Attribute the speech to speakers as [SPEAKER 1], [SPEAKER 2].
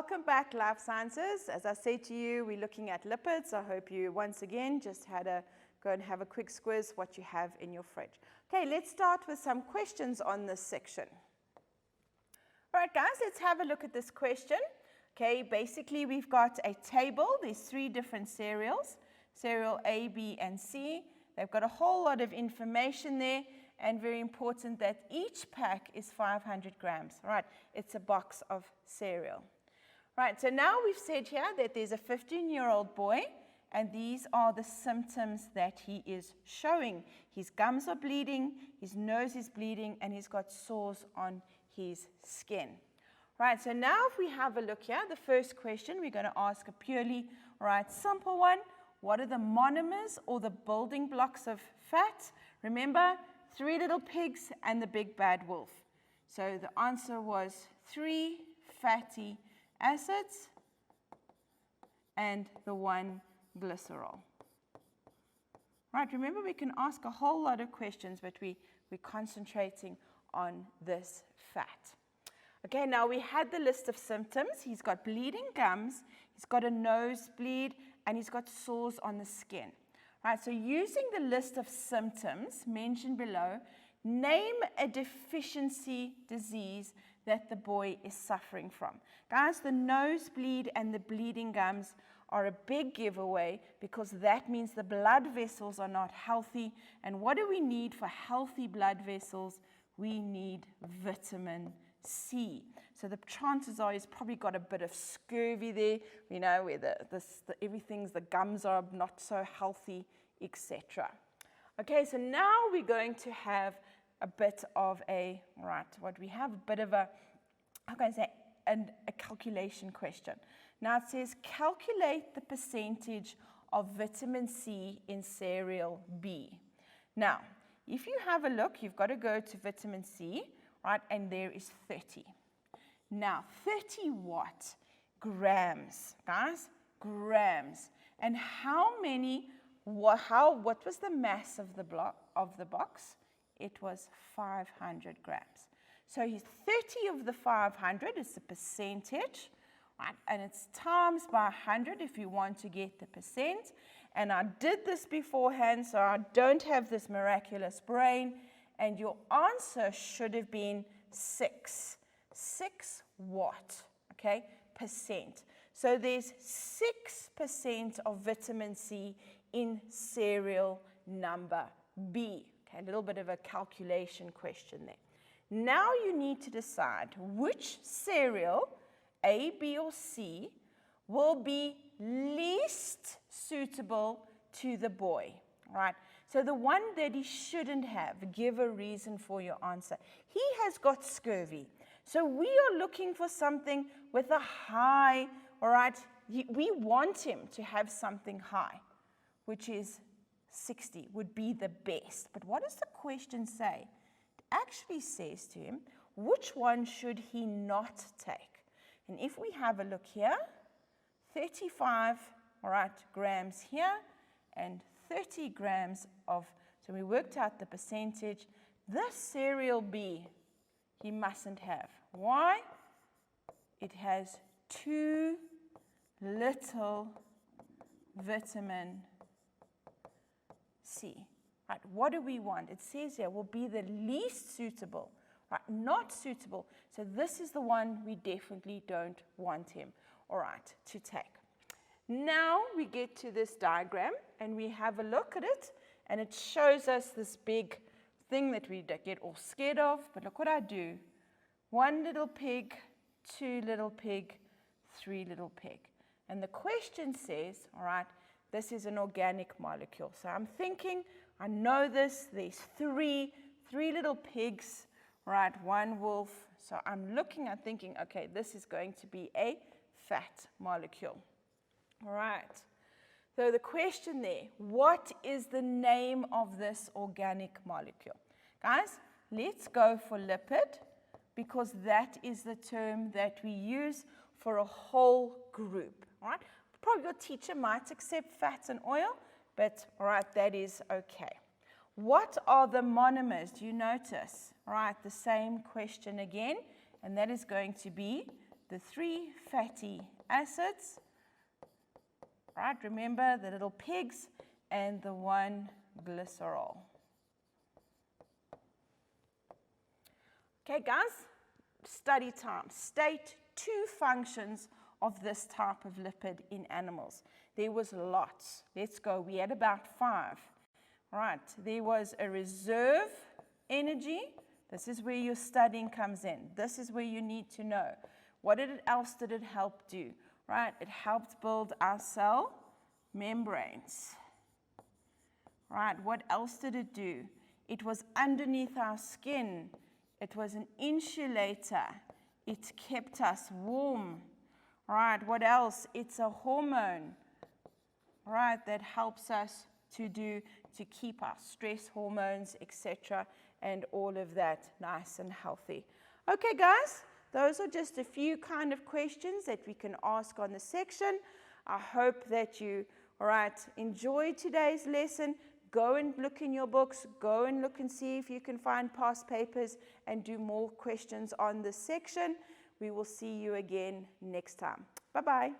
[SPEAKER 1] welcome back, Life Sciences. As I said to you, we're looking at lipids. I hope you, once again, just had a go and have a quick squiz what you have in your fridge. Okay, let's start with some questions on this section. All right, guys, let's have a look at this question. Okay, basically, we've got a table. There's 3 different cereals, cereal A, B, and C. They've got a whole lot of information there, and very important that each pack is 500 grams. Right, it's a box of cereal. Right, so now we've said here that there's a 15-year-old boy, and these are the symptoms that he is showing. His gums are bleeding, his nose is bleeding, and he's got sores on his skin. Right, so now if we have a look here, the first question, we're going to ask a purely, simple one. What are the monomers or the building blocks of fat? Remember, 3 little pigs and the big bad wolf. So the answer was 3 fatty acids and the 1 glycerol. Right, remember we can ask a whole lot of questions, but we're concentrating on this fat. Okay, now we had the list of symptoms. He's got bleeding gums, he's got a nosebleed, and he's got sores on the skin. Right, so using the list of symptoms mentioned below, name a deficiency disease that the boy is suffering from. Guys, the nosebleed and the bleeding gums are a big giveaway because that means the blood vessels are not healthy. And what do we need for healthy blood vessels? We need vitamin C. So the chances are he's probably got a bit of scurvy there, you know, where the gums are not so healthy, etc. Okay, so now we're going to have a bit of a, how can I say, a calculation question. Now it says, calculate the percentage of vitamin C in cereal B. Now, if you have a look, you've got to go to vitamin C, right, and there is 30. Now, 30 what? Grams, guys, grams. And how many, what was the mass of the box? It was 500 grams. So 30 of the 500 is the percentage, right? And it's times by 100 if you want to get the percent. And I did this beforehand, so I don't have this miraculous brain. And your answer should have been 6. 6 what? Okay, percent. So there's 6% of vitamin C in cereal number B. Okay, a little bit of a calculation question there. Now you need to decide which cereal, A, B, or C, will be least suitable to the boy, right? So the one that he shouldn't have, give a reason for your answer. He has got scurvy. So we are looking for something with a high, all right? We want him to have something high, which is 60 would be the best. But what does the question say? It actually says to him, which one should he not take? And if we have a look here, 35, all right, grams here, and 30 grams of, so we worked out the percentage. This cereal B, he mustn't have. Why? It has too little vitamin C. Right, what do we want? It says here will be the least suitable, right? Not suitable. So this is the one we definitely don't want him, all right, to take. Now we get to this diagram and we have a look at it, and it shows us this big thing that we get all scared of. But look what I do. 1 little pig, 2 little pig, 3 little pig. And the question says, all right, this is an organic molecule. So I'm thinking, I know this, there's three little pigs, right, 1 wolf. So I'm looking and thinking, okay, this is going to be a fat molecule. All right. So the question there, what is the name of this organic molecule? Guys, let's go for lipid, because that is the term that we use for a whole group. All right. Probably your teacher might accept fats and oil, but all right, that is okay. What are the monomers? Do you notice? All right, the same question again, and that is going to be the 3 fatty acids, right? Remember the little pigs, and the 1 glycerol. Okay, guys, study time. State 2 functions of this type of lipid in animals. There was lots. Let's go. We had about 5. Right. There was a reserve energy. This is where your studying comes in. This is where you need to know. What else did it help do? Right. It helped build our cell membranes. Right. What else did it do? It was underneath our skin. It was an insulator. It kept us warm. Right. What else? It's a hormone. Right. That helps us to keep our stress hormones, etc., and all of that nice and healthy. Okay, guys, those are just a few kind of questions that we can ask on the section. I hope that you, all right, enjoyed today's lesson. Go and look in your books. Go and look and see if you can find past papers and do more questions on this section. We will see you again next time. Bye-bye.